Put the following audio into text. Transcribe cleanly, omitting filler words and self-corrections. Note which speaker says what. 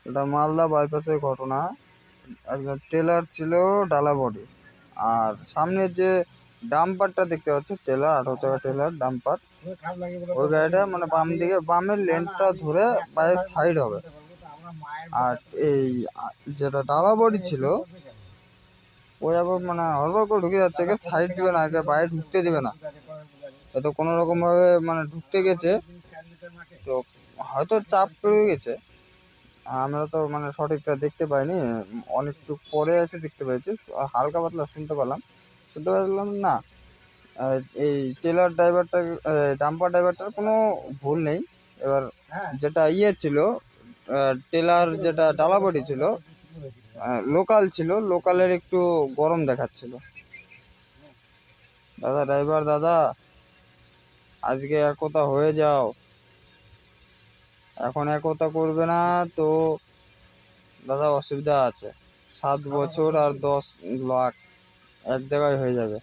Speaker 1: এটা মালদা বাইপাসের ঘটনা। একটা টেলার ছিল, ডালা বডি, আর সামনে যে ডাম্পারটা দেখতে পাচ্ছি, টেলার 18 চাকা টেলার ডাম্পার, ওই গাড়িটা মানে বাম দিকে বামের লেনটা ধরে বাইরে সাইড হবে। আর এই যেটা ডালা বডি ছিল ওই আবার মানে হড়বড় করে ঢুকে যাচ্ছে, সাইড দিবে না, আগে বাইরে ঢুকতে দিবে না। তো কোনো রকম ভাবে মানে ঢুকতে গেছে, তো হয়তো চাপ পড়ে গেছে। আমরা তো মানে সঠিকটা দেখতে পাইনি, অনেকটু পরে এসে দেখতে পেয়েছি, হালকা পাতলা শুনতে পারলাম না। এই টেলার ড্রাইভারটা, ডাম্পার ড্রাইভারটার কোনো ভুল নেই। এবার যেটা ছিল, টেলার যেটা ডালাবডি ছিল, লোকাল ছিল, লোকালের একটু গরম দেখাচ্ছিল। দাদা ড্রাইভার দাদা, আজকে একতা হয়ে যাও, এখন একতা করবে না তো দাদা অসুবিধা আছে। 7 বছর আর 10 লাখ এক জায়গায় হয়ে যাবে।